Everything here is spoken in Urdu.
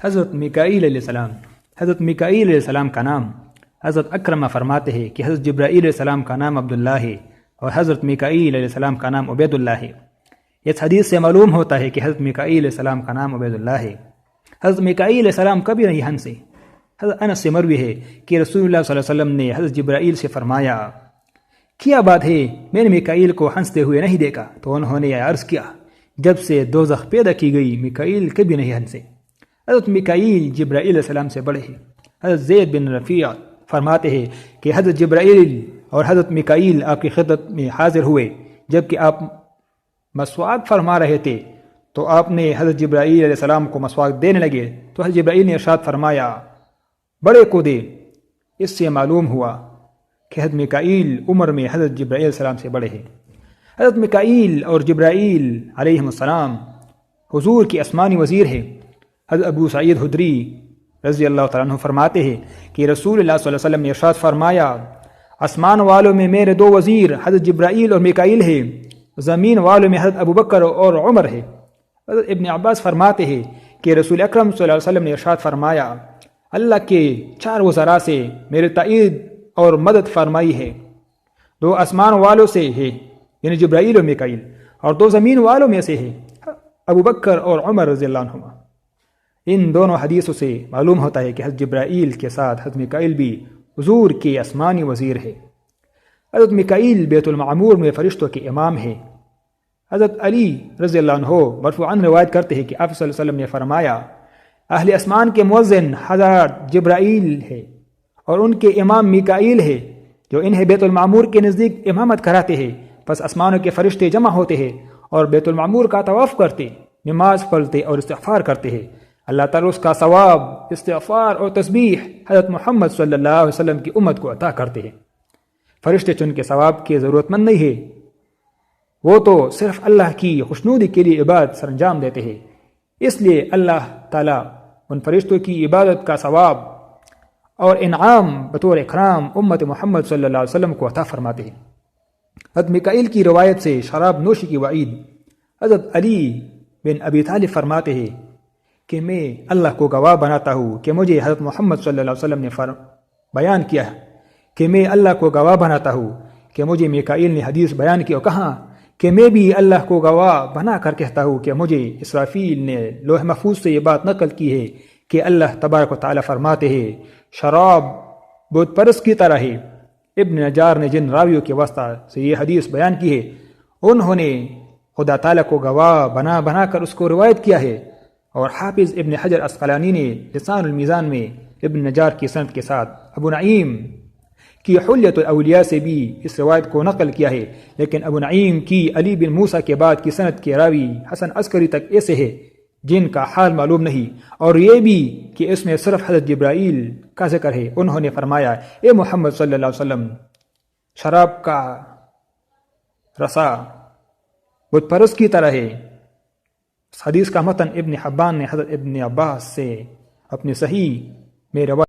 حضرت میکائیل علیہ السلام۔ حضرت میکائیل علیہ السلام کا نام حضرت اکرمہ فرماتے ہیں کہ حضرت جبرائیل علیہ السلام کا نام عبداللہ ہے اور حضرت میکائیل علیہ السلام کا نام عبید اللہ ہے۔ اس حدیث سے معلوم ہوتا ہے کہ حضرت میکائیل علیہ السلام کا نام عبید اللہ ہے۔ حضرت میکائیل علیہ السلام کبھی نہیں ہنسے۔ حضرت انس سے مروی ہے کہ رسول اللہ صلی اللہ علیہ وسلم نے حضرت جبرائیل سے فرمایا، کیا بات ہے، میں نے میکائیل کو ہنستے ہوئے نہیں دیکھا؟ تو انہوں نے عرض کیا، جب سے دوزخ پیدا کی گئی میکائیل کبھی نہیں ہنسے۔ حضرت میکائیل جبرائیل علیہ السلام سے بڑے ہیں۔ حضرت زید بن رفیع فرماتے ہیں کہ حضرت جبرائیل اور حضرت میکائیل آپ کی خدمت میں حاضر ہوئے جبکہ آپ مسواک فرما رہے تھے، تو آپ نے حضرت جبرائیل علیہ السلام کو مسواک دینے لگے تو حضرت جبرائیل نے ارشاد فرمایا، بڑے کو دے۔ اس سے معلوم ہوا کہ حضرت میکائیل عمر میں حضرت جبرائیل علیہ السلام سے بڑے ہیں۔ حضرت میکائیل اور جبرائیل علیہ السلام حضور کی آسمانی وزیر ہیں۔ حضرت ابو سعید خدری رضی اللہ تعالیٰ عنہ فرماتے ہیں کہ رسول اللہ صلی اللہ علیہ وسلم نے ارشاد فرمایا، آسمان والوں میں میرے دو وزیر حضرت جبرائیل اور میکائیل ہیں، زمین والوں میں حضرت ابوبکر اور عمر ہے۔ حضرت ابن عباس فرماتے ہیں کہ رسول اکرم صلی اللہ علیہ وسلم نے ارشاد فرمایا، اللہ کے 4 وزراء سے میرے تائید اور مدد فرمائی ہے، 2 آسمان والوں سے ہے یعنی جبرائیل اور میکائیل، اور 2 زمین والوں میں سے ہے ابوبکر اور عمر رضی اللہ عنہما۔ ان دونوں حدیثوں سے معلوم ہوتا ہے کہ حضرت جبرائیل کے ساتھ حضرت میکائیل بھی حضور کے آسمانی وزیر ہے۔ حضرت میکائیل بیت المعمور میں فرشتوں کے امام ہے۔ حضرت علی رضی اللہ عنہ مرفوعاً روایت کرتے ہیں کہ آپ صلی اللہ علیہ وسلم نے فرمایا، اہل آسمان کے مؤذن حضرت جبرائیل ہے اور ان کے امام میکائیل ہے جو انہیں بیت المعمور کے نزدیک امامت کراتے ہیں۔ پس آسمانوں کے فرشتے جمع ہوتے ہیں اور بیت المعمور کا طواف کرتے، نماز پڑھتے اور استغفار کرتے ہیں۔ اللہ تعالیٰ اس کا ثواب، استغفار اور تسبیح حضرت محمد صلی اللہ علیہ وسلم کی امت کو عطا کرتے ہیں۔ فرشتے چن کے ثواب کے ضرورت مند نہیں ہے، وہ تو صرف اللہ کی خوشنودی کے لیے عبادت سر انجام دیتے ہیں، اس لیے اللہ تعالیٰ ان فرشتوں کی عبادت کا ثواب اور انعام بطور اکرام امت محمد صلی اللہ علیہ وسلم کو عطا فرماتے ہیں۔ حضرت میکائیل کی روایت سے شراب نوشی کی وعید، حضرت علی بن ابی طالب فرماتے ہیں کہ میں اللہ کو گواہ بناتا ہوں کہ مجھے حضرت محمد صلی اللہ علیہ وسلم نے بیان کیا ہے کہ میں اللہ کو گواہ بناتا ہوں کہ مجھے میکائیل نے حدیث بیان کی اور کہا کہ میں بھی اللہ کو گواہ بنا کر کہتا ہوں کہ مجھے اسرافیل نے لوح محفوظ سے یہ بات نقل کی ہے کہ اللہ تبارک و تعالیٰ فرماتے ہیں، شراب بت پرست کی طرح ہے۔ ابن نجار نے جن راویوں کے واسطہ سے یہ حدیث بیان کی ہے، انہوں نے خدا تعالیٰ کو گواہ بنا کر اس کو روایت کیا ہے، اور حافظ ابن حجر عسقلانی نے لسان المیزان میں ابن نجار کی سند کے ساتھ ابو نعیم کی حلیت الاولیاء سے بھی اس روایت کو نقل کیا ہے، لیکن ابو نعیم کی علی بن موسیٰ کے بعد کی سند کے راوی حسن عسکری تک ایسے ہے جن کا حال معلوم نہیں، اور یہ بھی کہ اس میں صرف حضرت جبرائیل کا ذکر ہے۔ انہوں نے فرمایا، اے محمد صلی اللہ علیہ وسلم، شراب کا رسا بت پرست کی طرح ہے۔ اس حدیث کا متن ابن حبان نے حضرت ابن عباس سے اپنی صحیح میں روایت